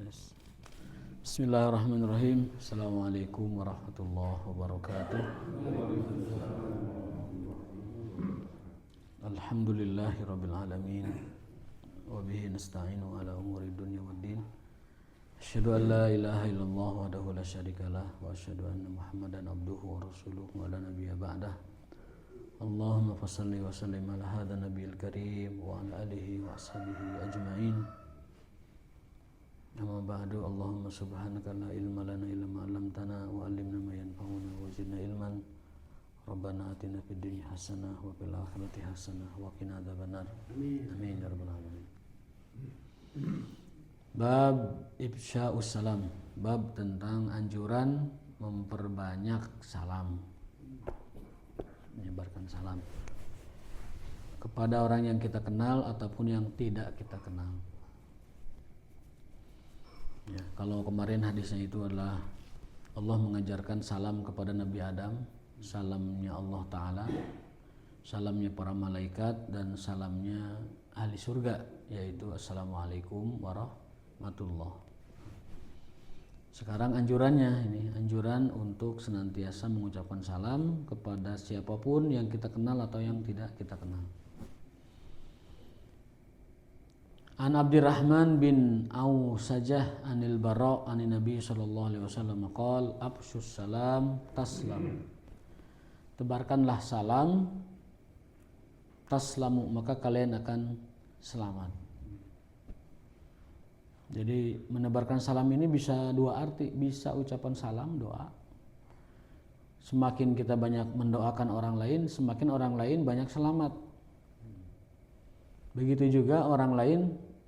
Yes. Bismillahirrahmanirrahim. Assalamualaikum warahmatullahi wabarakatuh. Alhamdulillahirabbil alamin. Wa bihi nasta'inu ala umuri dunya waddin. Asyhadu an la ilaha illallah wahdahu la syarikalah wa asyhadu anna Muhammadan abduhu wa rasuluhu wa la nabiyya ba'dah. Allahumma fassalli wa sallim ala hadzal nabiyil karim wa ala alihi wa ashabihi ajma'in. Amma ba'du, Allahumma subhanaka la ilma lana illa ma 'allamtana wa 'allimna ma yanfa'una wa zidna ilman. Rabbana atina fid dunya hasanah wa fil akhirati hasanah wa qina adzabannar. Amin ya rabbal alamin. Bab ifsya'us salam, bab tentang anjuran memperbanyak salam, menyebarkan salam kepada orang yang kita kenal ataupun yang tidak kita kenal. Ya, kalau kemarin hadisnya itu adalah Allah mengajarkan salam kepada Nabi Adam, salamnya Allah Ta'ala, salamnya para malaikat, dan salamnya ahli surga, yaitu Assalamualaikum warahmatullah. Sekarang anjurannya, ini anjuran untuk senantiasa mengucapkan salam kepada siapapun yang kita kenal atau yang tidak kita kenal. An Abdurrahman bin Awsajah anil Bara' anin Nabi sallallahu alaihi wasallam qala afshus salam taslam. Tebarkanlah salam taslamu, maka kalian akan selamat. Jadi menebarkan salam ini bisa dua arti, bisa ucapan salam, doa. Semakin kita banyak mendoakan orang lain, semakin orang lain banyak selamat. Begitu juga orang lain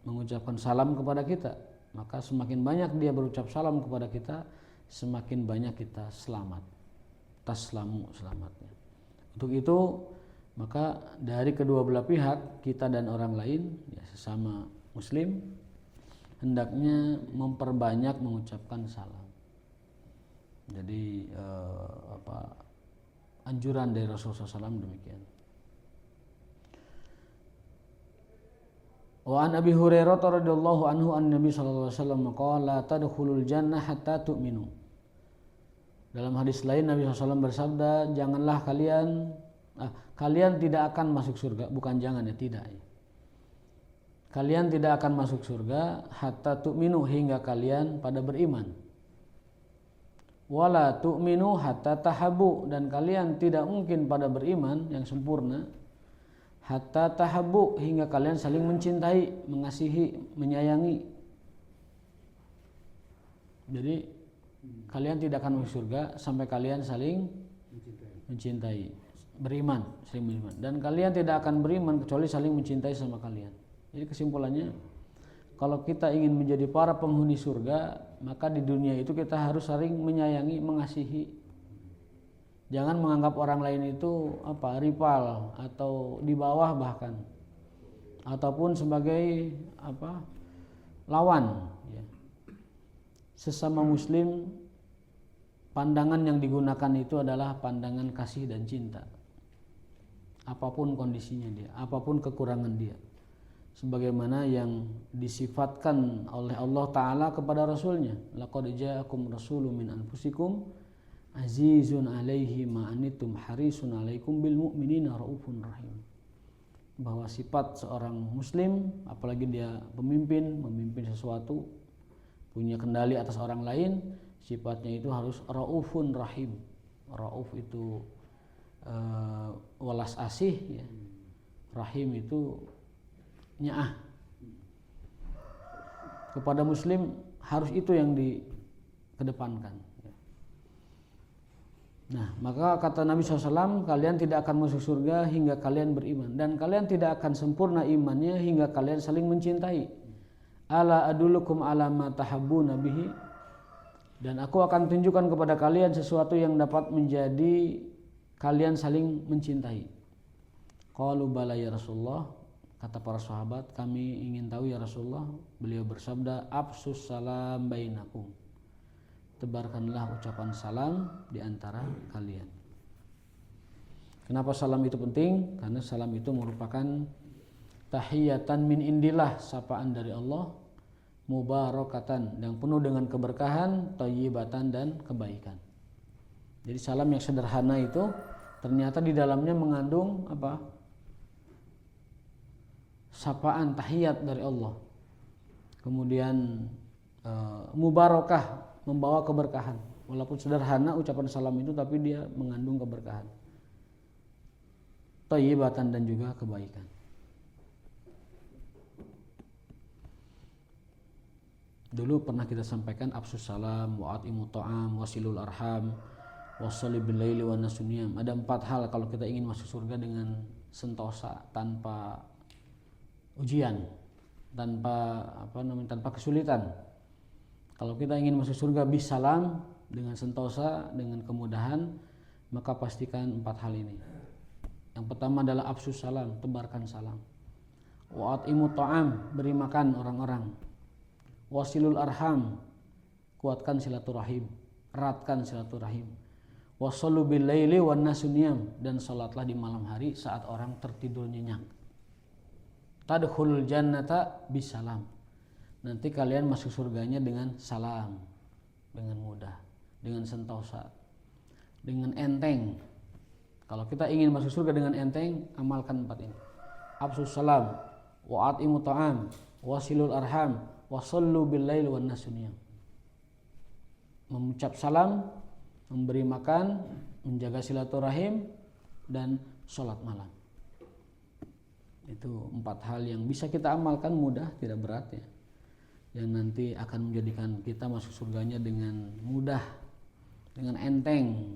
mengucapkan salam kepada kita, maka semakin banyak dia berucap salam kepada kita, semakin banyak kita selamat. Taslamu, selamatnya. Untuk itu, maka dari kedua belah pihak, kita dan orang lain, ya sesama muslim, hendaknya memperbanyak mengucapkan salam. Jadi anjuran dari Rasulullah SAW demikian. Wa an Abi Hurairah radhiyallahu anhu an Nabi sallallahu alaihi wasallam qala la tadkhulul jannah hatta tu'minu. Dalam hadis lain Nabi SAW bersabda, janganlah kalian tidak akan masuk surga, bukan jangan ya, tidak ya. Kalian tidak akan masuk surga hatta tu'minu, hingga kalian pada beriman. Wala tu'minu hatta tahabu, dan kalian tidak mungkin pada beriman yang sempurna hatta tahabbu, hingga kalian saling mencintai, mengasihi, menyayangi. Jadi kalian tidak akan masuk surga sampai kalian saling mencintai, beriman, saling beriman. Dan kalian tidak akan beriman kecuali saling mencintai sama kalian. Jadi kesimpulannya, kalau kita ingin menjadi para penghuni surga, maka di dunia itu kita harus saling menyayangi, mengasihi. Jangan menganggap orang lain itu rival atau di bawah bahkan, ataupun sebagai lawan. Ya. Sesama muslim, pandangan yang digunakan itu adalah pandangan kasih dan cinta. Apapun kondisinya dia, apapun kekurangan dia, sebagaimana yang disifatkan oleh Allah Ta'ala kepada Rasulnya. Laqad ja'akum rasulun min anfusikum azizun alaihi ma'anitum harisun alaikum bil mu'minina raufun rahim. Bahwa sifat seorang muslim, apalagi dia memimpin sesuatu, punya kendali atas orang lain, sifatnya itu harus raufun rahim. Rauf itu welas asih ya. Rahim itu nyaah. Kepada muslim harus itu yang dikedepankan. Nah, maka kata Nabi SAW, kalian tidak akan masuk surga hingga kalian beriman, dan kalian tidak akan sempurna imannya hingga kalian saling mencintai. Ala adulukum ala ma tahabbuna bihi, dan aku akan tunjukkan kepada kalian sesuatu yang dapat menjadi kalian saling mencintai. Qalu bala ya Rasulullah, kata para sahabat, kami ingin tahu ya Rasulullah. Beliau bersabda, afsus salam bainakum, tebarkanlah ucapan salam di antara kalian. Kenapa salam itu penting? Karena salam itu merupakan tahiyatan min indillah, sapaan dari Allah, mubarakatan, yang penuh dengan keberkahan, thayyibatan dan kebaikan. Jadi salam yang sederhana itu ternyata di dalamnya mengandung apa? Sapaan, tahiyat dari Allah. Kemudian mubarakah, membawa keberkahan. Walaupun sederhana ucapan salam itu, tapi dia mengandung keberkahan, thayyibatan dan juga kebaikan. Dulu pernah kita sampaikan afsus salam, wa'atimu ta'am, wasilul arham, wassalli bil laili wan nasuniyam. Ada 4 hal kalau kita ingin masuk surga dengan sentosa, tanpa ujian, tanpa kesulitan. Kalau kita ingin masuk surga bisalam, dengan sentosa, dengan kemudahan, maka pastikan 4 hal ini. Yang pertama adalah afsus salam, tebarkan salam. Wa'atimu ta'am, beri makan orang-orang. Wasilul arham, kuatkan silaturahim, eratkan silaturahim. Wassallu bil laili wan nasuniyam, dan salatlah di malam hari saat orang tertidur nyenyak. Tadkhulul jannata bisalam, nanti kalian masuk surganya dengan salam, dengan mudah, dengan sentosa, dengan enteng. Kalau kita ingin masuk surga dengan enteng, amalkan 4 ini. Afsus salam, wa'atimu ta'am, wasilul arham, wasallu bil laili wan nasuniyam. Mengucap salam, memberi makan, menjaga silaturahim, dan sholat malam. Itu 4 hal yang bisa kita amalkan, mudah, tidak berat ya, yang nanti akan menjadikan kita masuk surganya dengan mudah, dengan enteng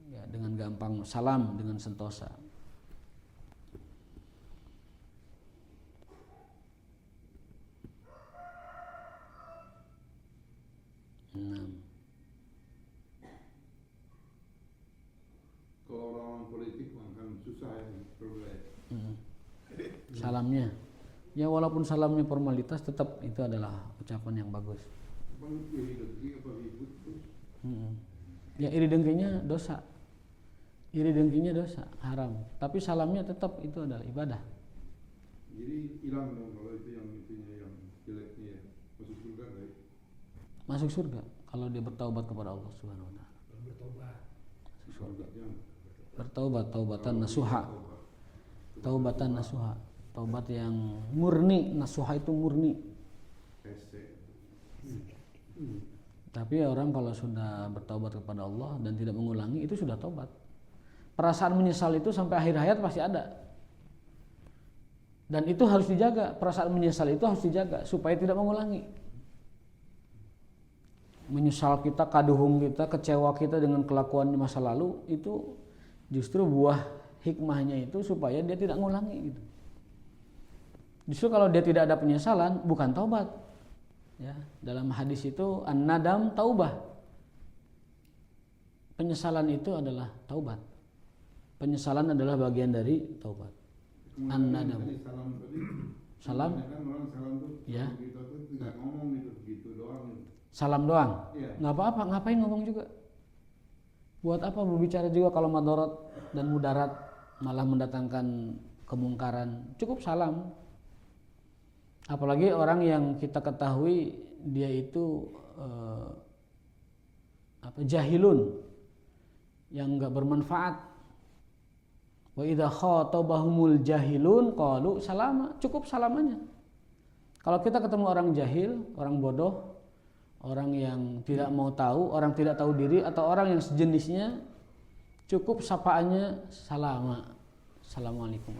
ya, dengan gampang. Salam dengan sentosa. Kalau orang politik akan susah ya, Salamnya ya, walaupun salamnya formalitas, tetap itu adalah ucapan yang bagus. Ya, iri dengkinya dosa, haram, tapi salamnya tetap itu adalah ibadah. Jadi hilang dong kalau itu yang jeleknya ya. Masuk surga baik. Masuk surga kalau dia bertaubat kepada Allah Subhanahu wa taala. Masuk surga. Bertaubat, taubatan nasuha. Taubatan nasuha. Taubat yang murni, nasuha itu murni. Tapi orang kalau sudah bertaubat kepada Allah dan tidak mengulangi, itu sudah taubat. Perasaan menyesal itu sampai akhir hayat pasti ada. Dan itu harus dijaga, perasaan menyesal itu harus dijaga supaya tidak mengulangi. Menyesal kita, kaduhung kita, kecewa kita dengan kelakuan di masa lalu, itu justru buah hikmahnya itu supaya dia tidak mengulangi gitu. Justru kalau dia tidak ada penyesalan, bukan taubat. Ya, dalam hadis itu an-nadam taubah. Penyesalan itu adalah taubat. Penyesalan adalah bagian dari taubat. An-nadam. Salam. Ya. Salam doang. Nggak apa-apa, ngapain ngomong juga? Buat apa berbicara juga kalau madarat dan mudarat, malah mendatangkan kemungkaran. Cukup salam. Apalagi orang yang kita ketahui dia itu jahilun, yang enggak bermanfaat. Wa idza khatabahumul jahilun qalu salama, cukup salamanya. Kalau kita ketemu orang jahil, orang bodoh, orang yang tidak mau tahu, orang tidak tahu diri, atau orang yang sejenisnya, cukup sapaannya salama, assalamualaikum.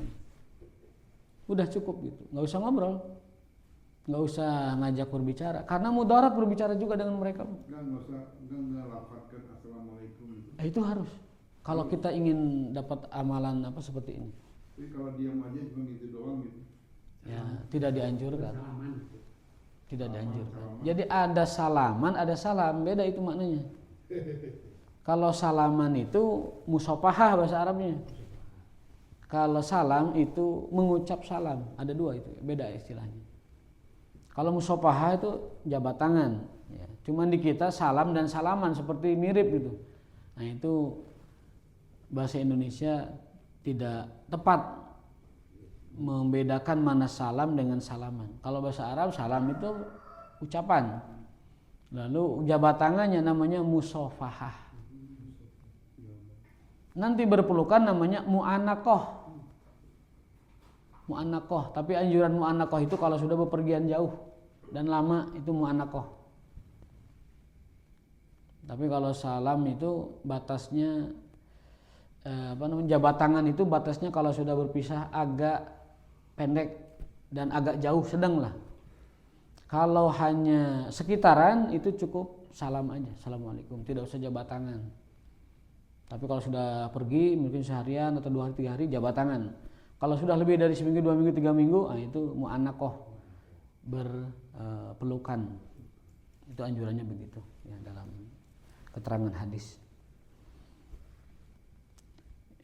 Udah cukup gitu, nggak usah ngobrol, nggak usah ngajak berbicara, karena mudarat berbicara juga dengan mereka. Nggak lafadzkan assalamualaikum. Itu harus. Kalau kita ingin dapat amalan apa seperti ini. Tapi kalau diam aja cuma gitu doang gitu. Ya, tidak dianjurkan. Tidak dianjurkan. Jadi ada salaman, ada salam, beda itu maknanya. Kalau salaman itu musafahah bahasa Arabnya. Kalau salam itu mengucap salam, ada 2 itu, beda istilahnya. Kalau musafahah itu jabat tangan, ya. Cuman di kita salam dan salaman seperti mirip gitu. Nah itu bahasa Indonesia tidak tepat membedakan mana salam dengan salaman. Kalau bahasa Arab salam itu ucapan. Lalu jabat tangannya namanya musofahah. Nanti berpelukan namanya mu'anakoh. Mu'anakoh, tapi anjuran mu'anakoh itu kalau sudah bepergian jauh dan lama itu mu'anakoh. Tapi kalau salam itu batasnya jabat tangan itu batasnya kalau sudah berpisah agak pendek dan agak jauh, sedang lah. Kalau hanya sekitaran itu cukup salam aja, assalamualaikum, tidak usah jabat tangan. Tapi kalau sudah pergi mungkin seharian atau 2 hari 3 hari jabat tangan. Kalau sudah lebih dari seminggu, 2 minggu, 3 minggu, itu mu'anakoh, berpelukan. Itu anjurannya begitu ya dalam keterangan hadis.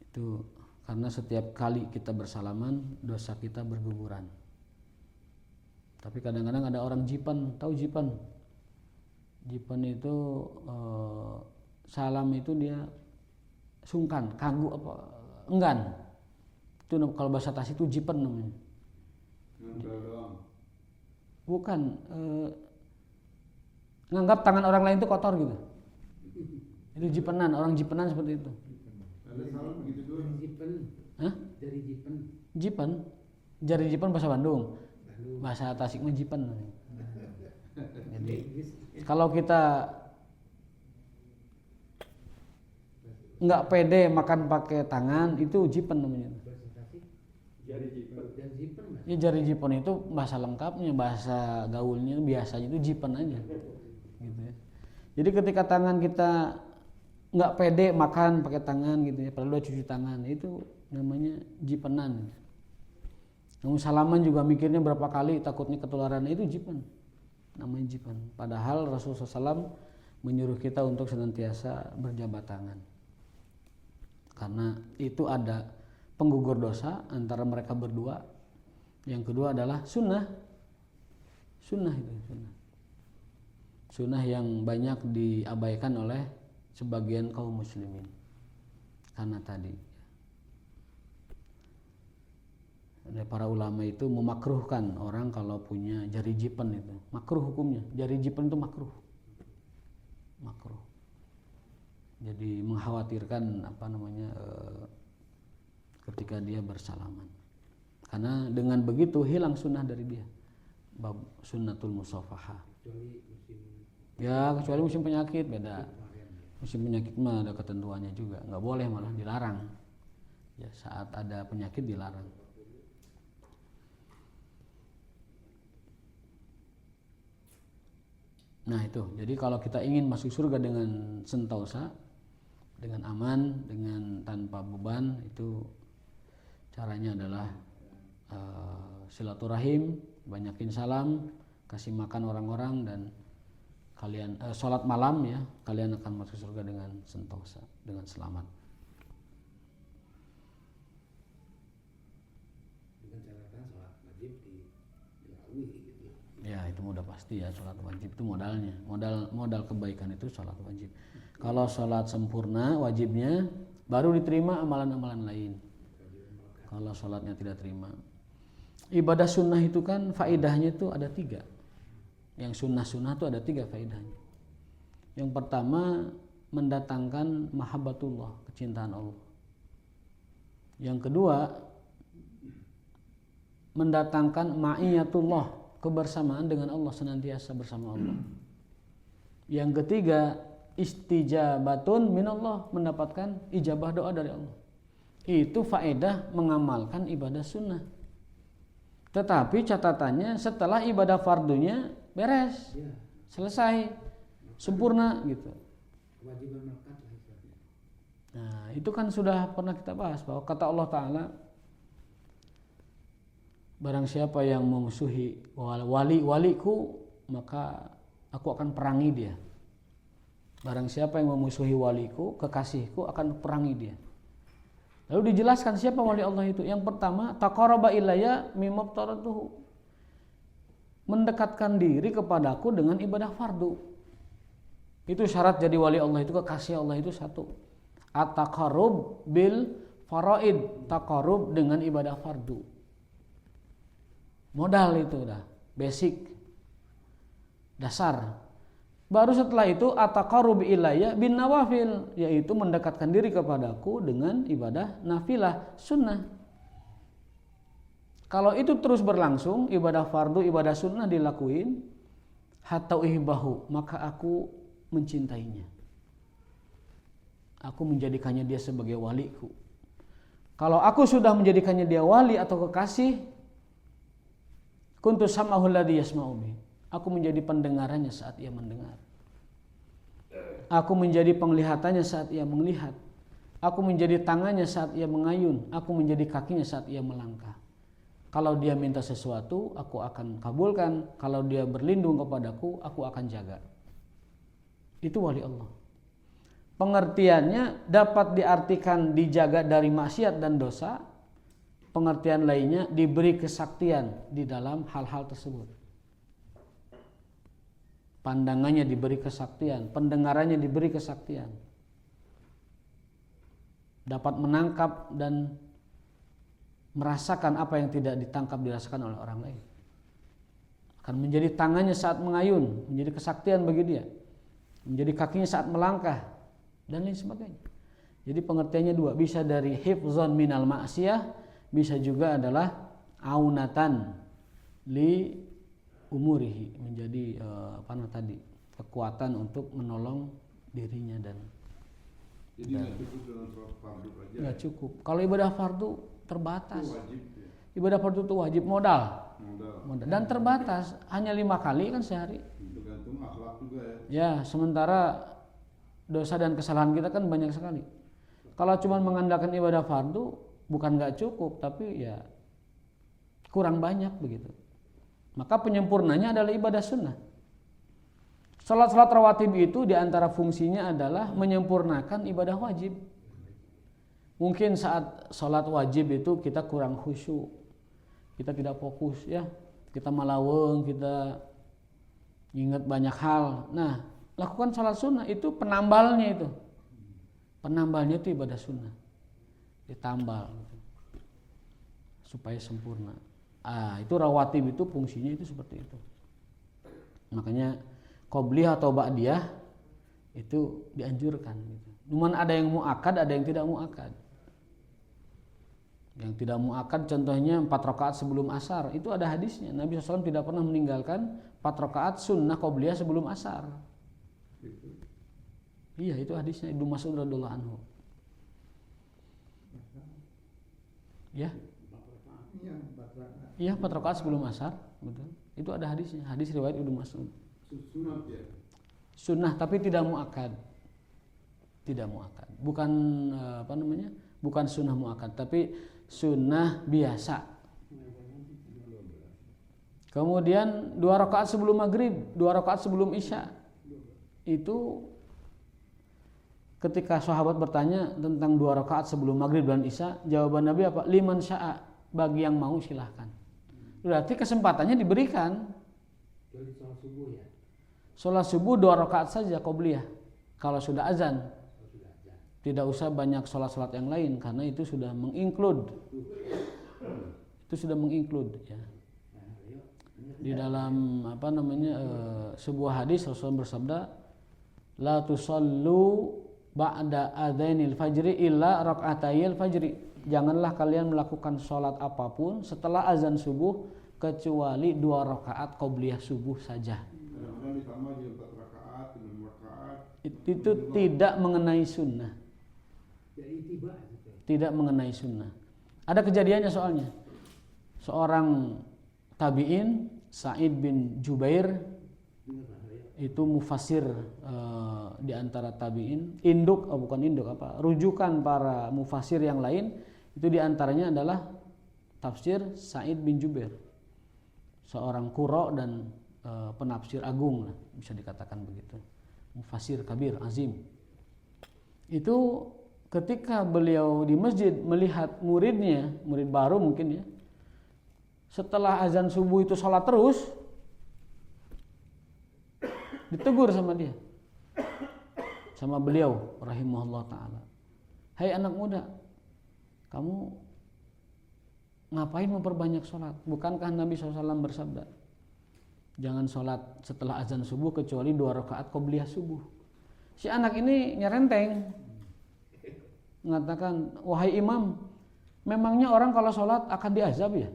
Itu karena setiap kali kita bersalaman dosa kita berguguran. Tapi kadang-kadang ada orang jipan, tahu jipan? Jipan itu salam itu dia sungkan, kagum apa enggan. Itu kalau bahasa Tasik itu jipan namanya. Bukan nganggap tangan orang lain itu kotor gitu. Itu jipenan, orang jipenan seperti itu. Ada salam begitu doang. Jipen. Hah? Dari jipen. Jipan? Jari jipan bahasa Bandung. Bahasa Tasik mah jipan. Jadi kalau kita nggak pede makan pakai tangan itu jipen namanya. Jari jipen. Dan jipen. Ya jari jipen itu bahasa lengkapnya, bahasa gaulnya biasanya itu jipen aja. Gitu ya. Jadi ketika tangan kita nggak pede makan pakai tangan gitu ya, perlu cuci tangan, itu namanya jipenan. Namun salaman juga mikirnya berapa kali takutnya ketularan, itu jipen, namanya jipen. Padahal Rasulullah SAW menyuruh kita untuk senantiasa berjabat tangan, karena itu ada penggugur dosa antara mereka berdua. Yang kedua adalah sunnah itu sunnah yang banyak diabaikan oleh sebagian kaum muslimin karena tadi para ulama itu memakruhkan orang kalau punya jari jipen, itu makruh hukumnya. Jari jipen itu makruh, jadi mengkhawatirkan ketika dia bersalaman, karena dengan begitu hilang sunnah dari dia, bab sunnatul musafahah. Kecuali musim penyakit beda. Musim penyakit mah ada ketentuannya juga, nggak boleh, malah dilarang. Ya, saat ada penyakit dilarang. Nah itu, jadi kalau kita ingin masuk surga dengan sentosa, dengan aman, dengan tanpa beban, itu caranya adalah silaturahim, banyakin salam, kasih makan orang-orang, dan kalian sholat malam ya, kalian akan masuk surga dengan sentosa, dengan selamat. Dengan catatan sholat wajib dilalui gitu. Ya itu udah pasti ya, sholat wajib itu modalnya, modal kebaikan itu sholat wajib. Kalau sholat sempurna wajibnya, baru diterima amalan-amalan lain. Kalau sholatnya tidak terima, ibadah sunnah itu kan faedahnya itu ada 3. Yang sunnah itu ada 3 faedahnya. Yang pertama, mendatangkan mahabbatullah, kecintaan Allah. Yang kedua, mendatangkan ma'iyatullah, kebersamaan dengan Allah, senantiasa bersama Allah. Yang ketiga, istijabatun minallah, mendapatkan ijabah doa dari Allah. Itu faedah mengamalkan ibadah sunnah. Tetapi catatannya setelah ibadah fardunya beres, Ya. selesai, sempurna gitu. Kewajiban melekat lah istilahnya. Nah itu kan sudah pernah kita bahas, bahwa kata Allah Ta'ala, barang siapa yang memusuhi waliku, maka aku akan perangi dia. Barang siapa yang memusuhi waliku, kekasihku, akan perangi dia. Lalu dijelaskan siapa wali Allah itu. Yang pertama, taqarraba ilayya mimma aftaratuhu, mendekatkan diri kepadaku dengan ibadah fardu. Itu syarat jadi wali Allah itu, kekasih Allah itu satu, at-taqarrub bil faraid, taqarrub dengan ibadah fardu. Modal itu udah basic. dasar. Baru setelah itu ataqarrub ilayya bin nawafil, yaitu mendekatkan diri kepadaku dengan ibadah nafilah, sunnah. Kalau itu terus berlangsung, ibadah fardu, ibadah sunnah dilakuin, hatta uhibbahu, maka aku mencintainya. Aku menjadikannya dia sebagai waliku. Kalau aku sudah menjadikannya dia wali atau kekasih, kuntu sam'ahu alladhi yasma'u bih. Aku menjadi pendengarannya saat ia mendengar. Aku menjadi penglihatannya saat ia melihat. Aku menjadi tangannya saat ia mengayun. Aku menjadi kakinya saat ia melangkah. Kalau dia minta sesuatu, aku akan kabulkan. Kalau dia berlindung kepadaku, aku akan jaga. Itu wali Allah. Pengertiannya dapat diartikan dijaga dari maksiat dan dosa. Pengertian lainnya diberi kesaktian di dalam hal-hal tersebut. Pandangannya diberi kesaktian, pendengarannya diberi kesaktian. Dapat menangkap dan merasakan apa yang tidak ditangkap dirasakan oleh orang lain. Akan menjadi tangannya saat mengayun, menjadi kesaktian bagi dia. Menjadi kakinya saat melangkah dan lain sebagainya. Jadi pengertiannya dua, bisa dari hifzon minal ma'siyah, bisa juga adalah aunatan li umurihi, menjadi kekuatan untuk menolong dirinya. Dan Jadi nggak cukup dalam sholat fardu aja. nggak cukup. Kalau ibadah fardu terbatas. Itu wajib ya. Ibadah fardu itu wajib modal Modal. dan terbatas, hanya 5 kali kan sehari. Tergantung akhlak juga ya. Ya, sementara dosa dan kesalahan kita kan banyak sekali. Kalau cuma mengandalkan ibadah fardu, bukan nggak cukup, tapi ya kurang banyak begitu. Maka penyempurnanya adalah ibadah sunnah. Salat-salat rawatib itu diantara fungsinya adalah menyempurnakan ibadah wajib. Mungkin saat salat wajib itu kita kurang khusyuk, kita tidak fokus ya, kita malaweng, kita ingat banyak hal. Nah, lakukan salat sunnah itu penambalnya itu. Penambalnya itu ibadah sunnah. Ditambal gitu, supaya sempurna. Itu rawatib itu fungsinya itu seperti itu. Makanya qobliyah atau ba'diyah itu dianjurkan gitu. Cuman ada yang muakkad, ada yang tidak muakkad. Yang tidak muakkad contohnya 4 rakaat sebelum asar, itu ada hadisnya. Nabi SAW tidak pernah meninggalkan 4 rakaat sunnah qobliyah sebelum asar. Iya, itu hadisnya Ibnu Mas'ud radhiyallahu anhu. Ya. Iya, 4 rakaat sebelum asar, betul. Itu ada hadisnya, hadis riwayat Ibnu Mas'ud. Sunat ya. Sunnah tapi tidak muakkad. Tidak muakkad. Bukan bukan sunnah muakkad, tapi sunnah biasa. Kemudian 2 rakaat sebelum maghrib, 2 rakaat sebelum isya. Itu ketika sahabat bertanya tentang 2 rakaat sebelum maghrib dan isya, jawaban Nabi apa? Liman sya'a, bagi yang mau silahkan. Berarti kesempatannya diberikan. Jadi sholat subuh ya. Sholat subuh 2 rakaat saja qobliyah. Kalau sudah azan, Sudah azan. tidak usah banyak sholat-sholat yang lain karena itu sudah menginclude. Itu sudah menginclude ya. Di dalam sebuah hadis Rasulullah bersabda, la tusallu ba'da adzainil fajri illa rak'atayil fajri. Janganlah kalian melakukan sholat apapun setelah azan subuh kecuali 2 rakaat qobliyah subuh saja. Kadang-kadang ditambah jadi 4 rakaat, 6 rakaat. Itu tidak mengenai sunnah. Jadi tiba gitu. Tidak mengenai sunnah. Ada kejadiannya soalnya. Seorang tabi'in, Sa'id bin Jubair, itu mufassir di antara tabi'in, rujukan para mufassir yang lain, itu di antaranya adalah tafsir Sa'id bin Jubair. Seorang qurra dan penafsir agung lah, bisa dikatakan begitu. Mufassir kabir, azim. Itu ketika beliau di masjid melihat muridnya, murid baru mungkin ya, setelah azan subuh itu sholat terus, ditegur sama dia, sama beliau rahimahullah ta'ala. Hai anak muda, kamu ngapain memperbanyak sholat? Bukankah Nabi SAW bersabda, jangan sholat setelah azan subuh kecuali 2 rakaat qobliyah subuh. Si anak ini nyerenteng, mengatakan, wahai imam, memangnya orang kalau sholat akan diazab ya?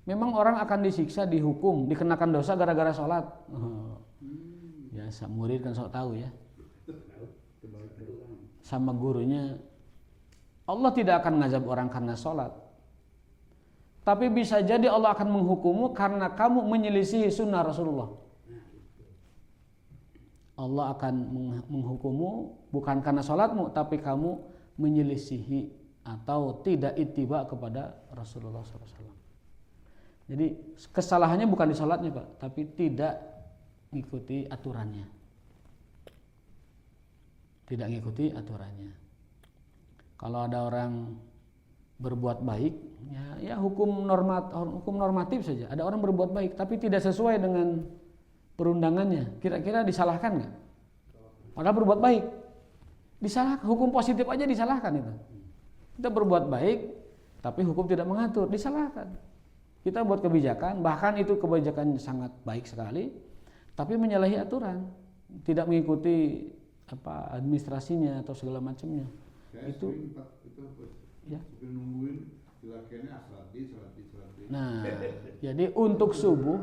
Memang orang akan disiksa, dihukum, dikenakan dosa gara-gara sholat? Biasa, murid kan sok tahu ya. Sama gurunya, Allah tidak akan ngazab orang karena sholat. Tapi bisa jadi Allah akan menghukummu karena kamu menyelisihi sunnah Rasulullah. Allah akan menghukummu bukan karena sholatmu, tapi kamu menyelisihi atau tidak ittiba kepada Rasulullah SAW. Jadi kesalahannya bukan di sholatnya Pak, tapi tidak mengikuti aturannya. Tidak mengikuti aturannya. Kalau ada orang berbuat baik, ya hukum normatif saja. Ada orang berbuat baik tapi tidak sesuai dengan perundangannya, kira-kira disalahkan nggak? Padahal berbuat baik, disalahkan. Hukum positif aja disalahkan itu. Kita berbuat baik, tapi hukum tidak mengatur, disalahkan. Kita buat kebijakan, bahkan itu kebijakan sangat baik sekali, tapi menyalahi aturan, tidak mengikuti administrasinya atau segala macamnya. Itu ya. Nungguin dilakukannya aslati. Nah, jadi untuk subuh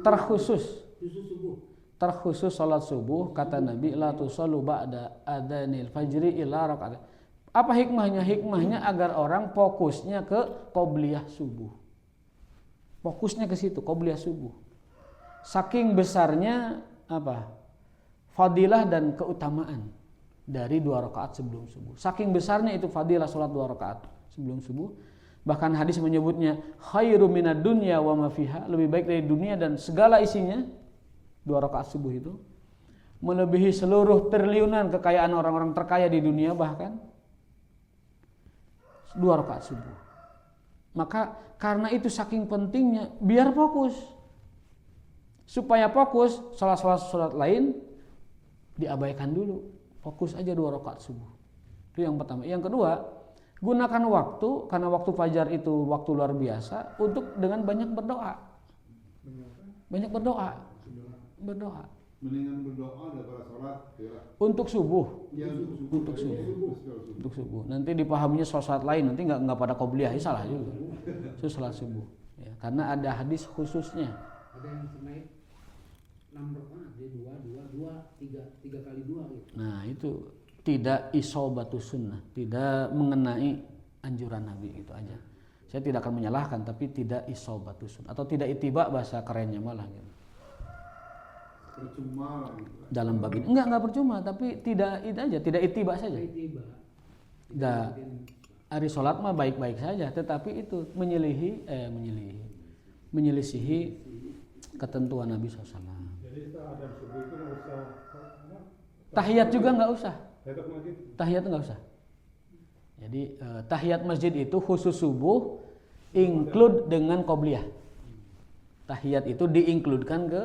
terkhusus sholat subuh, kata Nabi, la tusallu ba'da adhanil fajri illa rakaat. Apa hikmahnya? Hikmahnya agar orang fokusnya ke qobliyah subuh. Fokusnya ke situ, qobliyah subuh. Saking besarnya fadilah dan keutamaan dari 2 rakaat sebelum subuh. Saking besarnya itu fadilah salat 2 rakaat sebelum subuh. Bahkan hadis menyebutnya khairu minad dunya wa ma fiha, lebih baik dari dunia dan segala isinya. 2 rakaat subuh itu melebihi seluruh triliunan kekayaan orang-orang terkaya di dunia, bahkan 2 rakaat subuh. Maka karena itu saking pentingnya, biar fokus. Supaya fokus, salat lain diabaikan dulu. Fokus aja 2 rakaat subuh. Itu yang pertama. Yang kedua, gunakan waktu, karena waktu fajar itu waktu luar biasa, untuk dengan banyak berdoa. Banyak berdoa. Mendingan berdoa daripada sholat ya. Untuk subuh. Ya, Untuk subuh. Nanti dipahaminya sholat lain, nanti nggak pada qobliyah, salah juga. Itu sholat subuh. Ya, karena ada hadis khususnya. Ada yang naik 6 rakaat, dia 2, 3 kali 2 gitu. Nah itu tidak isobatus sunnah, tidak mengenai anjuran Nabi, itu aja. Saya tidak akan menyalahkan, tapi tidak isobatus sunnah atau tidak ittiba bahasa kerennya malah gitu. Percuma Dalam bab ini enggak percuma, tapi tidak itu aja, tidak ittiba saja. Enggak, hari sholat mah baik-baik saja, tetapi itu menyelisihi ketentuan Nabi SAW. Jadi kita ada subuh itu nggak usah Tahiyat juga nggak usah. tahiyat Tahiyat nggak usah. Jadi tahiyat masjid itu khusus subuh, include dengan qobliyah. Tahiyat itu diinkludkan ke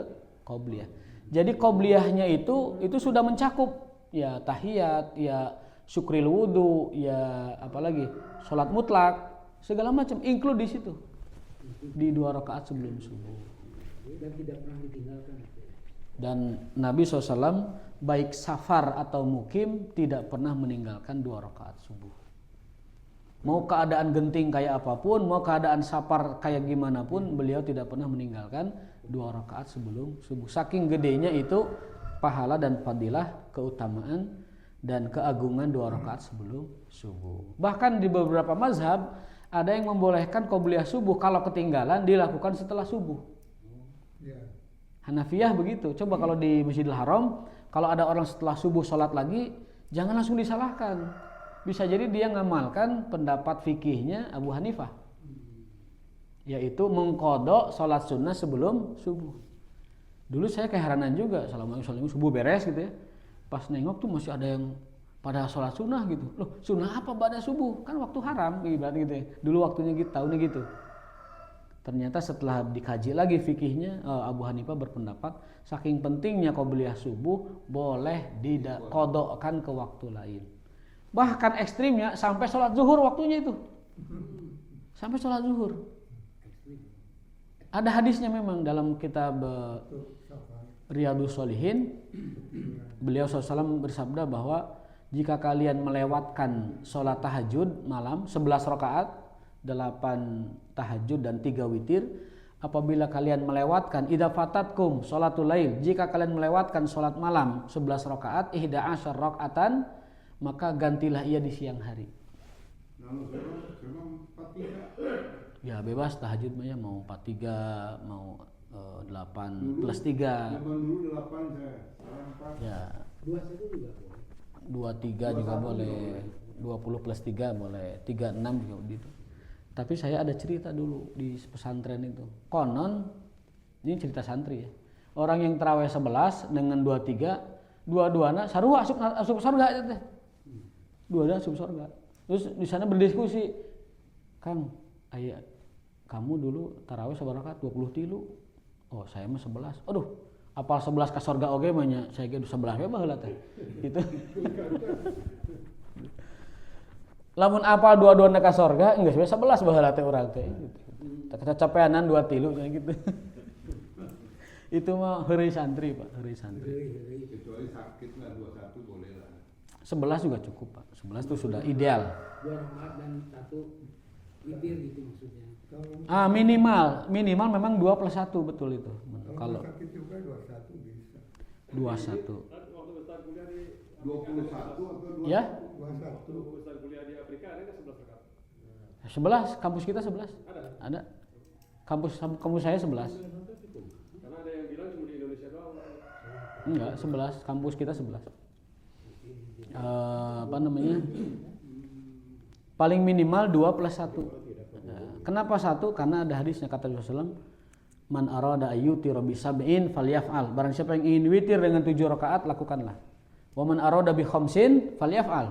qobliyah. Jadi qobliyahnya itu sudah mencakup ya tahiyat, ya syukril wudu, ya apalagi sholat mutlak, segala macam include di situ. Di 2 rakaat sebelum subuh. Dan tidak pernah ditinggalkan. Dan Nabi SAW baik safar atau mukim tidak pernah meninggalkan 2 rakaat subuh. Mau keadaan genting kayak apapun, mau keadaan safar kayak gimana pun, beliau tidak pernah meninggalkan 2 rakaat sebelum subuh. Saking gedenya itu pahala dan fadilah, keutamaan dan keagungan 2 rakaat sebelum subuh. Bahkan di beberapa mazhab ada yang membolehkan qobliyah subuh kalau ketinggalan dilakukan setelah subuh. Hanafiyah begitu. Coba kalau di Masjidil Haram, kalau ada orang setelah subuh sholat lagi, jangan langsung disalahkan. Bisa jadi dia ngamalkan pendapat fikihnya Abu Hanifah, yaitu mengkodok sholat sunnah sebelum subuh. Dulu saya keheranan juga, Assalamualaikum subuh beres gitu ya. Pas nengok tuh masih ada yang pada sholat sunnah gitu. Loh, sunnah apa pada subuh? Kan waktu haram, ibarat gitu ya. Dulu waktunya gitu, tahunnya gitu. Ternyata setelah dikaji lagi fikihnya, Abu Hanifah berpendapat saking pentingnya qobliyah subuh boleh dikodokkan ke waktu lain. Bahkan ekstrimnya sampai sholat zuhur waktunya itu. Sampai sholat zuhur. Ada hadisnya memang dalam kitab Riyadhus Shalihin. Beliau SAW bersabda bahwa jika kalian melewatkan sholat tahajud malam 11 rakaat, 8 tahajud dan 3 witir, apabila kalian melewatkan idza fatatkum sholatul lail, jika kalian melewatkan sholat malam 11 rakaat, 11 rakaatan, maka gantilah ia di siang hari. Nah, sekarang 43. Ya bebas tahajud mah ya, mau 43, mau 8 plus 3. Zaman dulu 8 saya, sekarang 4. Ya, 21 juga boleh. 23 juga boleh, 20 plus 3 boleh, 36 juga begitu. Tapi saya ada cerita dulu di pesantren itu. Konon, ini cerita santri ya. Orang yang tarawih 11 dengan 23, dua-duanya sarua asup surga aja teh. Dua-duanya asup surga. Terus di sana berdiskusi, Kang, aya kamu dulu tarawih sabar rakaat 23. Oh, saya mah 11. Aduh, apal 11 ka surga oge mah nya, saya ge 11 we baheula teh. Gitu. Lamun apal dua-duana ka surga, geus we 11 baheula teh urang teh gitu. Tak kecapeanan 23 nya gitu. Itu mah heureuy santri, Pak, heureuy santri. Kecuali sakit lah 21 boleh lah. 11 juga cukup, Pak. 11 itu sudah ideal. 2 rakaat dan 1 witir gitu maksudnya. Minimal memang 2 plus 1 betul itu. Kalau sakit juga 21 bisa. 21. Waktu besar kuliah di 21 atau 20? Ya? 21. waktu besar kuliah di Afrika ada nggak 11 rakaat? 11, kampus kita 11. Ada. Ada. Kampus saya 11. Karena ada yang bilang cuma di Indonesia doang. Enggak, 11. Kampus kita 11. Apa namanya? Paling minimal 2 plus 1. Kenapa 1? Karena ada hadisnya kata Rasulullah, man arada ayyutira bi sab'in falyaf'al. Barang siapa yang ingin witir dengan 7 rakaat, lakukanlah. Wa man arada bi khamsin falyaf'al.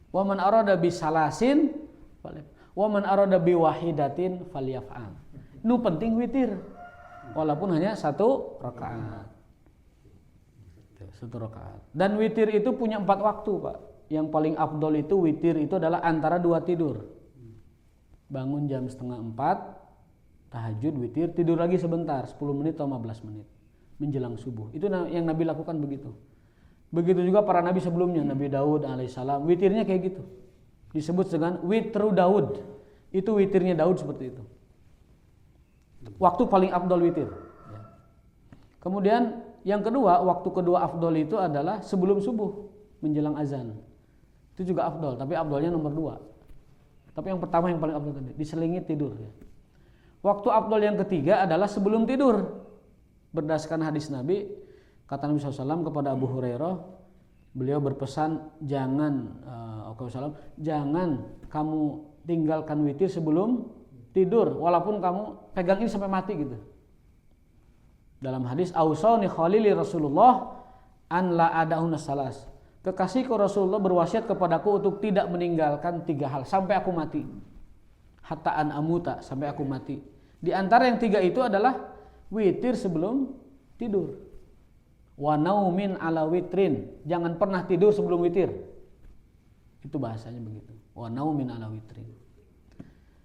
Wa man arada bi salasin falyaf'al. Wa man arada bi wahidatin falyaf'al. Nu penting witir. Walaupun hanya 1 rakaat. 1 rakaat. Dan witir itu punya 4 waktu, Pak. Yang paling afdol itu witir itu adalah antara 2 tidur. Bangun jam 3:30, tahajud, witir, tidur lagi sebentar, 10 menit atau 15 menit menjelang subuh. Itu yang Nabi lakukan begitu. Begitu juga para nabi sebelumnya, Nabi Daud alaihissalam, witirnya kayak gitu. Disebut dengan witru Daud. Itu witirnya Daud seperti itu. Waktu paling afdol witir. Kemudian yang kedua, waktu kedua afdol itu adalah sebelum subuh menjelang azan. Itu juga afdol, tapi afdolnya nomor 2. Tapi yang pertama yang paling afdol tadi, diselingi tidur. Waktu afdol yang ketiga adalah sebelum tidur. Berdasarkan hadis Nabi, kata Nabi SAW kepada Abu Hurairah, beliau berpesan jangan kamu tinggalkan witir sebelum tidur, walaupun kamu pegang ini sampai mati gitu. Dalam hadis Ausani Khalili Rasulullah an la adahuna salas. Kekasihku Rasulullah berwasiat kepadaku untuk tidak meninggalkan 3 hal sampai aku mati. Hatta an amuta, sampai aku mati. Di antara yang 3 itu adalah witir sebelum tidur. Wa naumin ala witrin, jangan pernah tidur sebelum witir. Itu bahasanya begitu. Wa naumin ala witrin.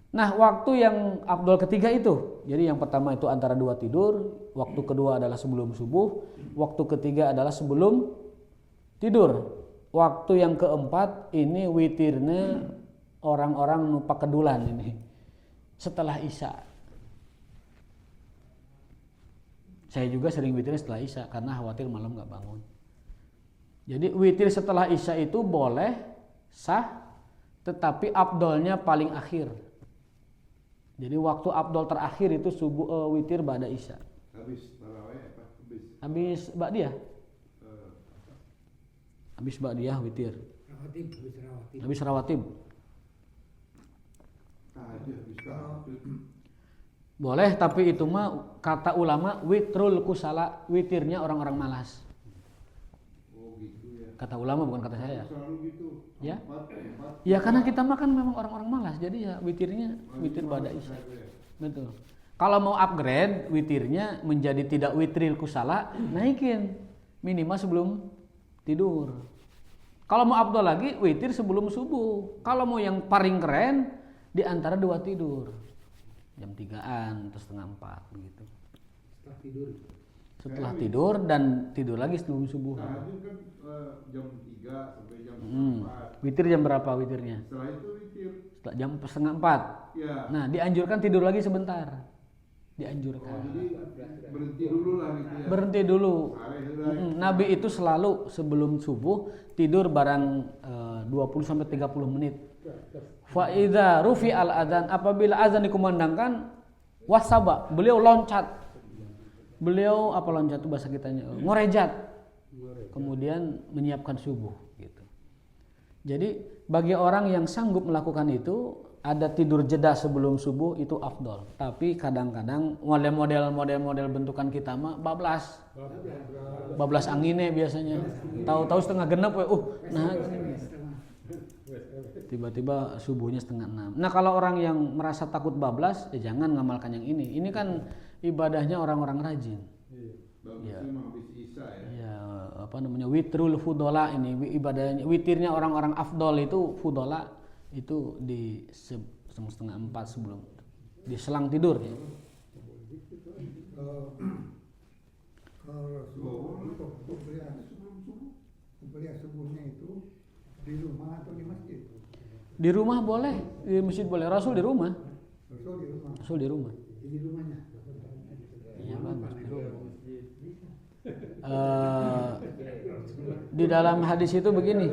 Nah, waktu yang afdol ketiga itu. Jadi yang pertama itu antara 2 tidur, waktu kedua adalah sebelum subuh, waktu ketiga adalah sebelum tidur. Waktu yang keempat ini witirnya orang-orang nupa kedulan ini. Setelah Isya. Saya juga sering witir setelah Isya karena khawatir malam gak bangun. Jadi witir setelah Isya itu boleh, sah, tetapi afdolnya paling akhir. Jadi waktu afdol terakhir itu subuh witir ba'da Isya. Habis tarawih apa? Habis ba'diyah. Habis ba'diyah witir. Habis rawatib. Tahajud habis tahajud. Boleh, tapi itu mah kata ulama witrul kusala, witirnya orang-orang malas. Oh gitu ya. Kata ulama bukan kata saya. Selalu gitu. Ya. 4. Ya karena kita makan memang orang-orang malas, jadi ya witirnya witir ba'da Isya. Betul. Kalau mau upgrade witirnya menjadi tidak witril kusala, naikin minimal sebelum tidur. Kalau mau afdal lagi witir sebelum subuh. Kalau mau yang paling keren di antara 2 tidur. jam 3-an atau setengah 4 begitu. Setelah tidur. Setelah tidur dan tidur lagi sebelum subuh. Tahajud kan jam 3 sampai jam Hmm. 4. Witir jam berapa witirnya? Setelah itu witir. Setelah jam setengah 4. Ya. Nah, dianjurkan tidur lagi sebentar. Oh, Dianjurkan. jadi berhenti dulu lah gitu ya. Berhenti dulu. Hari-hari. Nabi itu selalu sebelum subuh tidur barang 20 sampai 30 menit. Fa idza rufi al adzan, apabila azan dikumandangkan, wasaba, beliau loncat. Beliau apa loncat itu bahasa kitanya? Ngorejat. Kemudian menyiapkan subuh gitu. Jadi bagi orang yang sanggup melakukan itu, ada tidur jeda sebelum subuh itu afdol. Tapi kadang-kadang model bentukan kita mah bablas anginnya biasanya. Tahu-tahu setengah genap we, nah tiba-tiba subuhnya setengah 6. Nah, kalau orang yang merasa takut bablas, jangan ngamalkan yang ini. Ini kan ibadahnya orang-orang rajin. Bagusnya mah habis Isya ya. Ya, apa namanya? Witrul fudola ini ibadahnya, witirnya orang-orang afdol itu fudola itu di setengah 4 sebelum di selang tidur ya. Kalau Rasul pembelian subuhnya itu di rumah atau di masjid? Di rumah boleh, di masjid boleh. Rasul di rumah. Rasul di rumah. Rasul di rumah. Di rumahnya. Iya bagus di rumah. Di dalam hadis itu begini.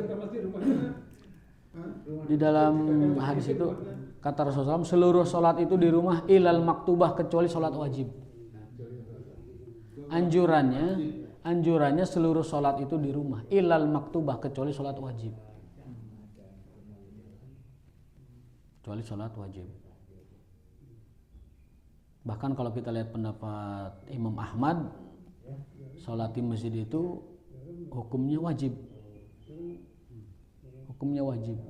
Di dalam hadis itu kata Rasulullah SAW, seluruh sholat itu di rumah ilal maktubah kecuali sholat wajib. Anjurannya seluruh sholat itu di rumah ilal maktubah kecuali sholat wajib. Kecuali sholat wajib. Bahkan kalau kita lihat pendapat Imam Ahmad, sholat di masjid itu hukumnya wajib. Hukumnya wajib.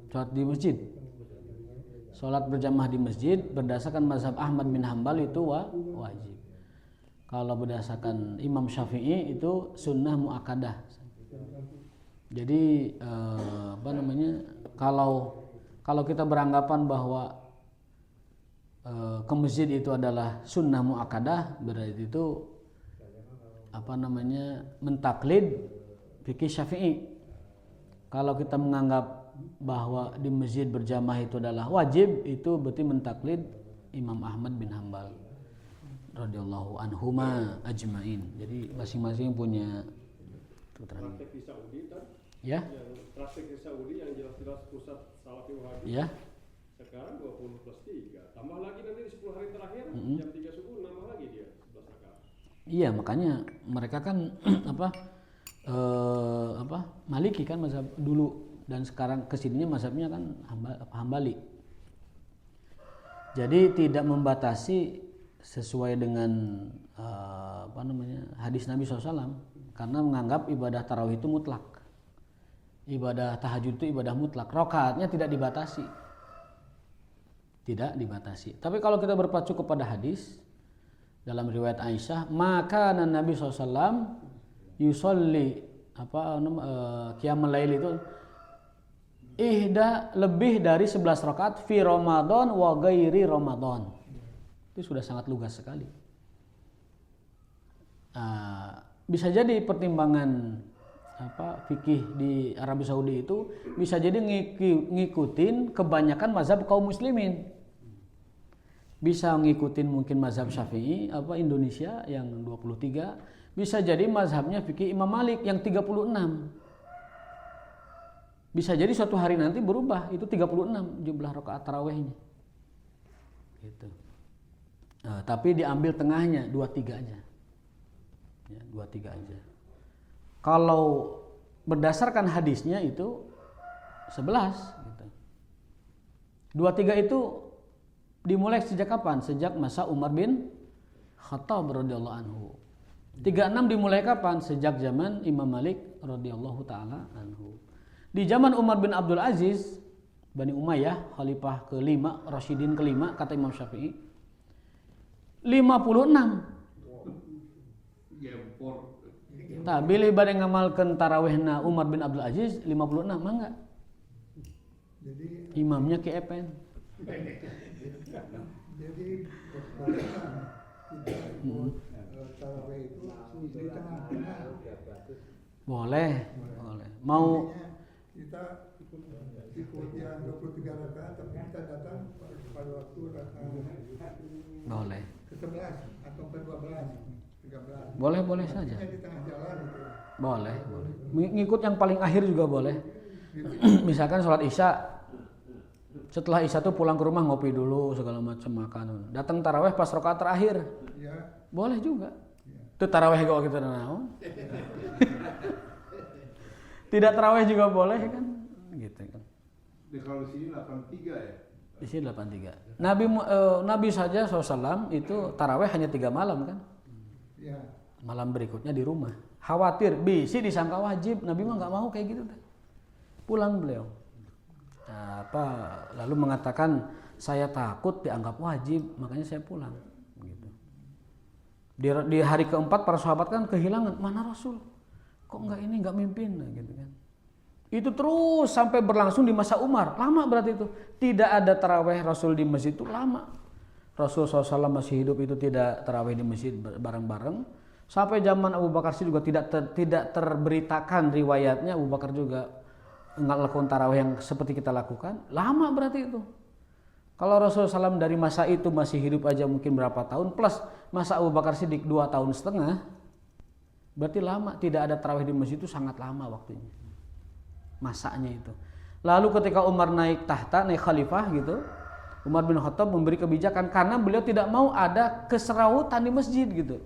Sholat di masjid. Sholat berjamaah di masjid berdasarkan mazhab Ahmad bin Hambal itu wajib. Kalau berdasarkan Imam Syafi'i itu sunnah muakkadah. Jadi apa namanya? Kalau kita beranggapan bahwa ke masjid itu adalah sunnah muakkadah, berarti itu apa namanya? Mentaklid fikih Syafi'i. Kalau kita menganggap bahwa di masjid berjamaah itu adalah wajib, itu berarti mentaklid Imam Ahmad bin Hambal radhiyallahu anhuma ajmain. Jadi masing-masing punya keterangan. Praktek di Saudi kan? Ya, Yang praktek di Saudi yang jelas-jelas pusat Salafi Wahabi. ya. Sekarang 20 plus 3. Tambah lagi nanti di 10 hari terakhir jam 3 subuh nambah lagi dia 11 rakaat. Iya, makanya mereka kan Maliki kan mazhab dulu, dan sekarang kesininya mazhabnya kan Hambali. Jadi tidak membatasi sesuai dengan hadis Nabi SAW, karena menganggap ibadah tarawih itu mutlak. Ibadah tahajud itu ibadah mutlak. Rakaatnya tidak dibatasi. Tidak dibatasi. Tapi kalau kita berpacu kepada hadis dalam riwayat Aisyah, maka Nabi SAW yusolli qiyamul lail itu lebih dari 11 rakaat fi Ramadan wa ghairi Ramadan. Itu sudah sangat lugas sekali. Bisa jadi pertimbangan fikih di Arab Saudi itu bisa jadi ngikutin kebanyakan mazhab kaum muslimin. Bisa ngikutin mungkin mazhab Syafi'i Indonesia yang 23, bisa jadi mazhabnya fikih Imam Malik yang 36. Bisa jadi suatu hari nanti berubah, itu 36 jumlah rakaat tarawihnya. Gitu. Tapi diambil tengahnya 23 aja. Ya, 23 aja. Kalau berdasarkan hadisnya itu 11 gitu. 23 itu dimulai sejak kapan? Sejak masa Umar bin Khattab radhiyallahu anhu. 36 dimulai kapan? Sejak zaman Imam Malik radhiyallahu taala anhu. Di zaman Umar bin Abdul Aziz Bani Umayyah, khalifah kelima, Rasyidin kelima, kata Imam Syafi'i, 56. Nah, bila ibadah ngamalkan tarawihna Umar bin Abdul Aziz 56 mah enggak. Jadi Imamnya keepen. Jadi boleh kita ikut tarawih itu di tengah-tengah. Boleh. Mau Artinya kita ikut yang 23 rakaat, tapi kita datang pada waktu boleh. ke-11 atau ke-12, 13. Boleh saja. Artinya di tengah jalan itu. Boleh. Ngikut yang paling akhir juga boleh. Misalkan sholat Isya, setelah Isya tuh pulang ke rumah ngopi dulu segala macam makan. Datang taraweh pas rakaat terakhir. Ya, Boleh juga. Itu taraweh kok kita naon. Tidak taraweh juga boleh kan? Gitu kan. Di kalau sini 83 ya. Di sini 83. Nabi saja SAW itu taraweh hanya 3 malam kan? ya. Malam berikutnya di rumah. Khawatir bisi disangka wajib. Nabi mah nggak mau kayak gitu. Pulang beliau. Nah, lalu mengatakan saya takut dianggap wajib, makanya saya pulang. Gitu. Di hari keempat para sahabat kan kehilangan, mana Rasul? Kok nggak mimpin? Nah, gitu kan. Itu terus sampai berlangsung di masa Umar. Lama berarti itu. Tidak ada taraweh Rasul di masjid itu lama. Rasul SAW masih hidup itu tidak taraweh di masjid bareng-bareng. Sampai zaman Abu Bakar juga tidak terberitakan riwayatnya Abu Bakar juga nggak lakukan taraweh yang seperti kita lakukan. Lama berarti itu. Kalau Rasulullah SAW dari masa itu masih hidup aja mungkin berapa tahun, plus masa Abu Bakar Siddiq 2,5 tahun, berarti lama. Tidak ada tarawih di masjid itu sangat lama waktunya, masanya itu. Lalu ketika Umar naik khalifah gitu, Umar bin Khattab memberi kebijakan karena beliau tidak mau ada keserautan di masjid gitu.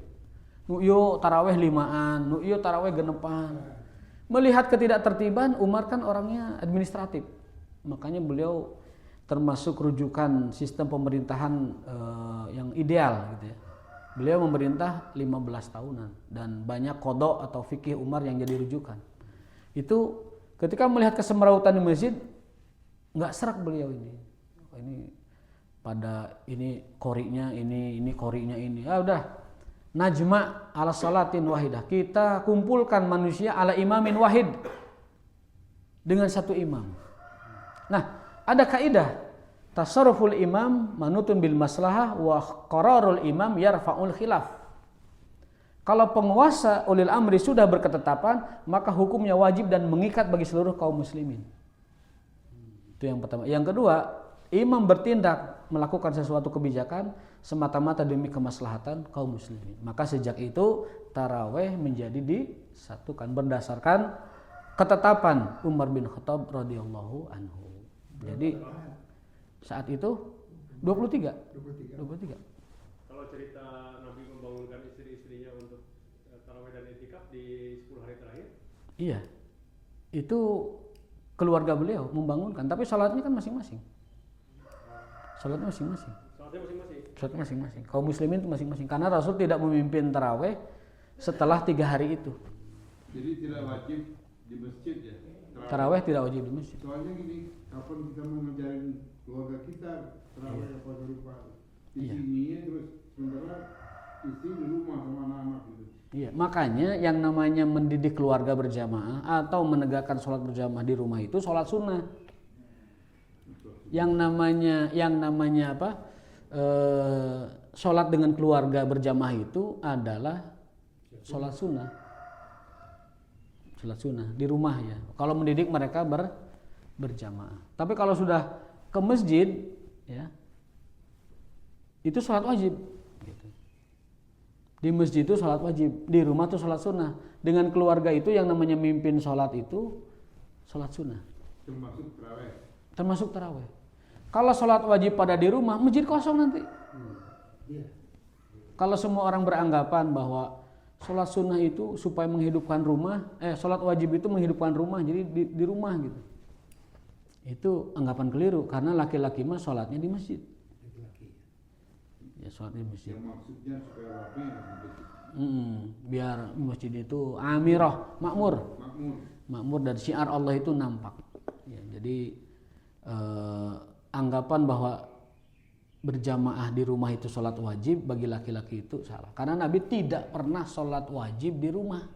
Nu'yo tarawih 5-an, nu'yo tarawih genepan. Melihat ketidaktertiban, Umar kan orangnya administratif, makanya beliau termasuk rujukan sistem pemerintahan yang ideal gitu ya. Beliau memerintah 15 tahunan dan banyak qadha atau fikih Umar yang jadi rujukan. Itu ketika melihat kesemrautan di masjid nggak serak beliau ini. Ini qori'nya ini qori'nya ini. Udah najma ala salatin wahidah. Kita kumpulkan manusia ala imamin wahid. Dengan satu imam. Nah, ada kaidah tasarruful imam manutun bil maslahah wa qararul imam yarfa'ul khilaf. Kalau penguasa ulil amri sudah berketetapan, maka hukumnya wajib dan mengikat bagi seluruh kaum muslimin. Itu yang pertama. Yang kedua, imam bertindak melakukan sesuatu kebijakan semata-mata demi kemaslahatan kaum muslimin. Maka sejak itu taraweh menjadi disatukan berdasarkan ketetapan Umar bin Khattab radhiyallahu anhu. Jadi saat itu 23. Kalau cerita Nabi membangunkan istri-istrinya untuk tarawih dan i'tikaf di 10 hari terakhir? Iya. Itu keluarga beliau membangunkan, tapi salatnya kan masing-masing. Salatnya masing-masing. Kaum muslimin itu masing-masing. Karena Rasul tidak memimpin taraweh setelah 3 hari itu. Jadi tidak wajib di masjid ya. Taraweh tidak wajib di masjid. Soalnya gini, kapan kita mau ngajarin keluarga kita taraweh apa berupa di sini terus sementara istri di rumah sama anak-anak gitu. Iya, makanya yang namanya mendidik keluarga berjamaah atau menegakkan sholat berjamaah di rumah itu sholat sunnah. Yang namanya apa? Sholat dengan keluarga berjamaah itu adalah sholat sunnah. Sholat sunnah di rumah ya. Kalau mendidik mereka berjamaah. Tapi kalau sudah ke masjid, ya, itu sholat wajib. Gitu. Di masjid itu sholat wajib, di rumah itu sholat sunnah. Dengan keluarga itu yang namanya mimpin sholat itu sholat sunnah. Termasuk taraweh. Kalau sholat wajib pada di rumah, masjid kosong nanti. Kalau semua orang beranggapan bahwa sholat sunnah itu supaya menghidupkan rumah, sholat wajib itu menghidupkan rumah, jadi di rumah gitu. Itu anggapan keliru karena laki-laki mah sholatnya di masjid. Ya sholatnya di masjid. Yang maksudnya supaya rapi biar masjid itu amirah, makmur dan syiar Allah itu nampak. Ya, jadi anggapan bahwa berjamaah di rumah itu sholat wajib bagi laki-laki itu salah. Karena Nabi tidak pernah sholat wajib di rumah.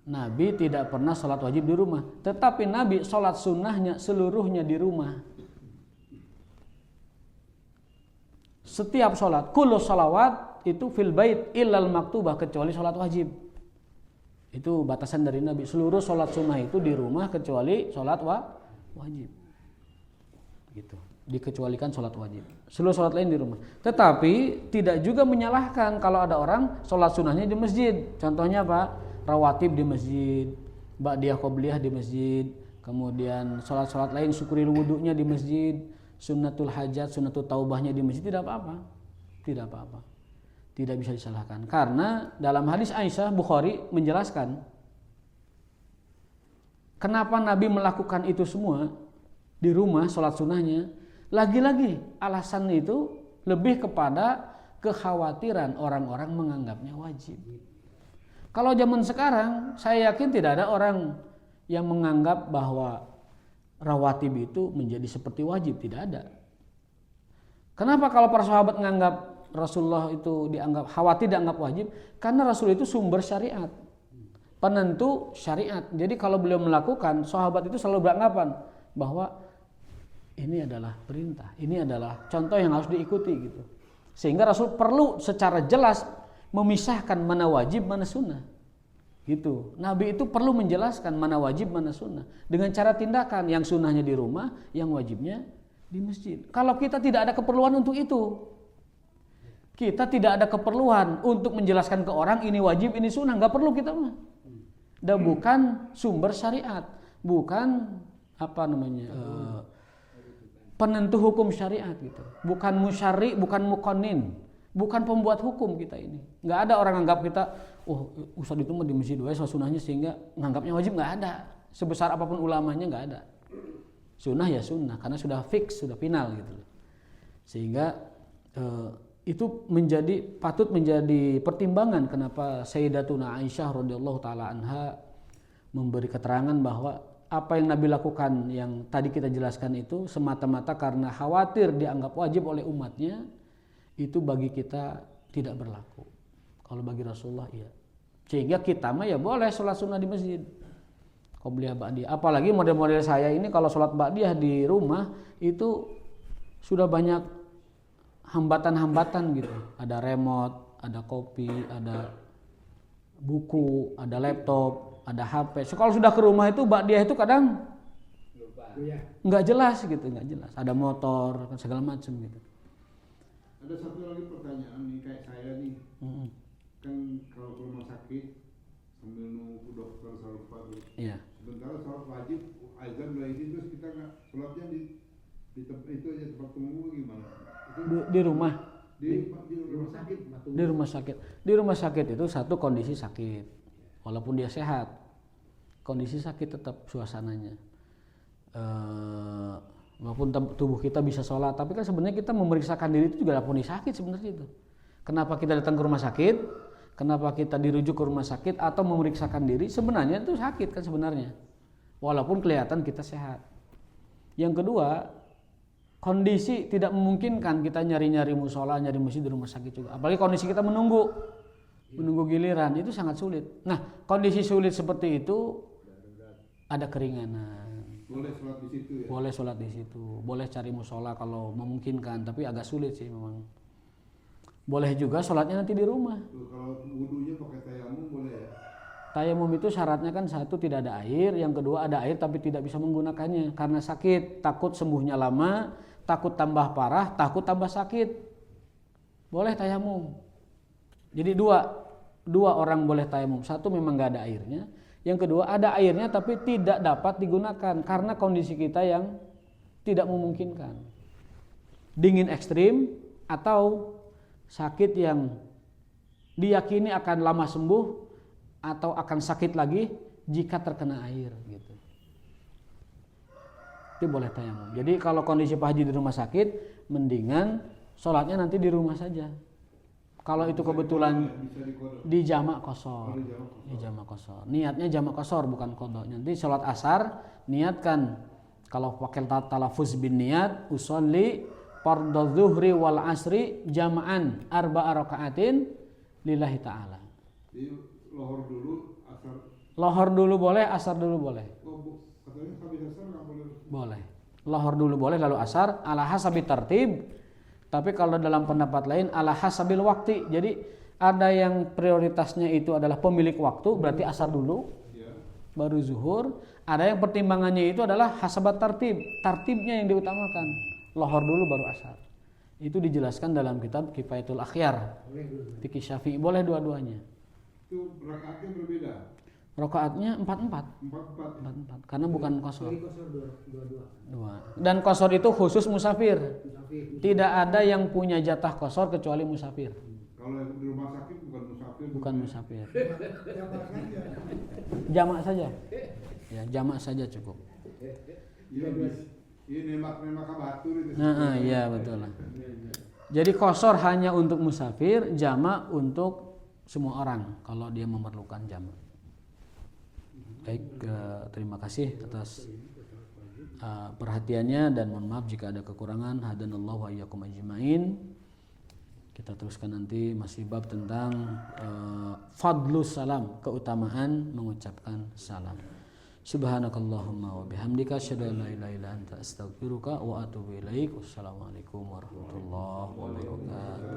Nabi tidak pernah sholat wajib di rumah. Tetapi Nabi sholat sunnahnya seluruhnya di rumah. setiap sholat, kullu sholawat itu fil bait illal maktubah, kecuali sholat wajib. Itu batasan dari Nabi. Seluruh sholat sunnah itu di rumah kecuali sholat wajib. Gitu. Dikecualikan sholat wajib. Seluruh sholat lain di rumah. Tetapi tidak juga menyalahkan kalau ada orang sholat sunnahnya di masjid. Contohnya apa? Rawatib di masjid, ba'diyah qobliyah di masjid, kemudian sholat-sholat lain syukuril wudunya di masjid, sunnatul hajat, sunnatul taubahnya di masjid, tidak apa-apa. Tidak apa-apa. Tidak bisa disalahkan. Karena dalam hadis Aisyah, Bukhari menjelaskan kenapa Nabi melakukan itu semua di rumah sholat sunnahnya. Lagi-lagi alasan itu lebih kepada kekhawatiran orang-orang menganggapnya wajib. Kalau zaman sekarang, saya yakin tidak ada orang yang menganggap bahwa rawatib itu menjadi seperti wajib. Tidak ada. Kenapa kalau para sahabat menganggap Rasulullah itu khawatir dianggap wajib? Karena Rasul itu sumber syariat, penentu syariat. Jadi kalau beliau melakukan, sahabat itu selalu beranggapan bahwa ini adalah perintah, ini adalah contoh yang harus diikuti gitu. Sehingga Rasul perlu secara jelas memisahkan mana wajib, mana sunnah. Gitu. Nabi itu perlu menjelaskan mana wajib, mana sunnah dengan cara tindakan, yang sunnahnya di rumah, yang wajibnya di masjid. Kalau kita tidak ada keperluan untuk itu, kita tidak ada keperluan untuk menjelaskan ke orang ini wajib, ini sunnah, nggak perlu kita mah. Dan bukan sumber syariat, bukan penentu hukum syariat gitu. Bukan musyari, bukan muqannin, bukan pembuat hukum kita ini. Nggak ada orang anggap kita, ustaz itu mah di masjid wae sunnahnya sehingga nganggapnya wajib, nggak ada. Sebesar apapun ulamanya nggak ada. Sunnah ya sunnah, karena sudah fix, sudah final gitu. Sehingga itu patut menjadi pertimbangan kenapa Sayyidatuna Aisyah radhiyallahu taala anha memberi keterangan bahwa apa yang Nabi lakukan yang tadi kita jelaskan itu semata-mata karena khawatir dianggap wajib oleh umatnya, itu bagi kita tidak berlaku. Kalau bagi Rasulullah iya. Sehingga kita mah ya boleh sholat sunnah di masjid, qobliyah ba'diyah. Apalagi model-model saya ini kalau sholat ba'diyah di rumah itu sudah banyak hambatan-hambatan gitu. Ada remote, ada kopi, ada buku, ada laptop, ada HP. So, kalau sudah ke rumah itu ba'diyah itu kadang nggak jelas gitu, nggak jelas. Ada motor, segala macam gitu. Ada satu lagi pertanyaan nih, kayak saya nih, kan kalau ke rumah sakit sambil nunggu dokter sholat fardu. Iya. Sementara sholat wajib, azan udah izin terus kita nggak sholatnya di tempat itu aja, tempat umum gimana? Di rumah. Di rumah sakit. Di rumah sakit. Di rumah sakit itu satu kondisi sakit, walaupun dia sehat, kondisi sakit tetap suasananya. Walaupun tubuh kita bisa sholat, tapi kan sebenarnya kita memeriksakan diri itu juga ada kondisi sakit sebenarnya itu. Kenapa kita datang ke rumah sakit? Kenapa kita dirujuk ke rumah sakit atau memeriksakan diri? Sebenarnya itu sakit kan sebenarnya, walaupun kelihatan kita sehat. Yang kedua, kondisi tidak memungkinkan kita nyari-nyari musola, nyari masjid di rumah sakit juga. Apalagi kondisi kita menunggu giliran, itu sangat sulit. Nah, kondisi sulit seperti itu ada keringanan. Boleh sholat di situ ya? Boleh sholat di situ, boleh cari musola kalau memungkinkan, tapi agak sulit sih memang. Boleh juga sholatnya nanti di rumah. Tuh, kalau wudunya pakai tayamum boleh ya? Tayamum itu syaratnya kan satu tidak ada air, yang kedua ada air tapi tidak bisa menggunakannya karena sakit, takut sembuhnya lama, takut tambah parah, takut tambah sakit. Boleh tayamum. Jadi dua orang boleh tayamum. Satu memang nggak ada airnya, yang kedua ada airnya tapi tidak dapat digunakan karena kondisi kita yang tidak memungkinkan. Dingin ekstrim atau sakit yang diyakini akan lama sembuh atau akan sakit lagi jika terkena air gitu. Itu boleh tayamum. Jadi kalau kondisi Pak Haji di rumah sakit, mendingan sholatnya nanti di rumah saja. Kalau itu kebetulan di jamak qashar. Di jamak qashar. Niatnya jamak qashar bukan qadha. Nanti sholat asar niatkan, kalau pakai talafuz bin niat, usolli fardhu dzuhri wal asri jama'an arba'a raka'atin lillahi ta'ala. Jadi lohor dulu, asar. Lohor dulu boleh, asar dulu boleh. Katanya habis asar nggak boleh. Boleh. Lohor dulu boleh lalu asar ala hasabi tertib. Tapi kalau dalam pendapat lain ala hasabil waktu. Jadi ada yang prioritasnya itu adalah pemilik waktu, berarti asar dulu, baru zuhur. Ada yang pertimbangannya itu adalah hasabat tartib, tartibnya yang diutamakan. Lohor dulu baru asar. Itu dijelaskan dalam kitab Kifayatul Akhyar. Fikih Syafi'i boleh dua-duanya. Itu rakaatnya berbeda. Rakaatnya 4-4. 4-4. Karena bukan kosor. Jadi kosor dua. Dan kosor itu khusus musafir. Tidak ada yang punya jatah kosor kecuali musafir. Kalau yang di rumah sakit bukan musafir. Bukan musafir. Jamak saja. Jamak saja. Ya, jamak saja cukup. Iya, ini nemak kabatur itu. Iya betul lah. Jadi kosor hanya untuk musafir, jamak untuk semua orang kalau dia memerlukan jamak. Baik, terima kasih atas perhatiannya dan mohon maaf jika ada kekurangan. Hadanallahu wa iyyakum ajmain. Kita teruskan nanti masih bab tentang fadlus salam, keutamaan mengucapkan salam. Subhanakallahumma wa bihamdika asyhadu an la ilaha illa anta astaghfiruka wa atubu ilaik. Wassalamualaikum warahmatullahi wabarakatuh.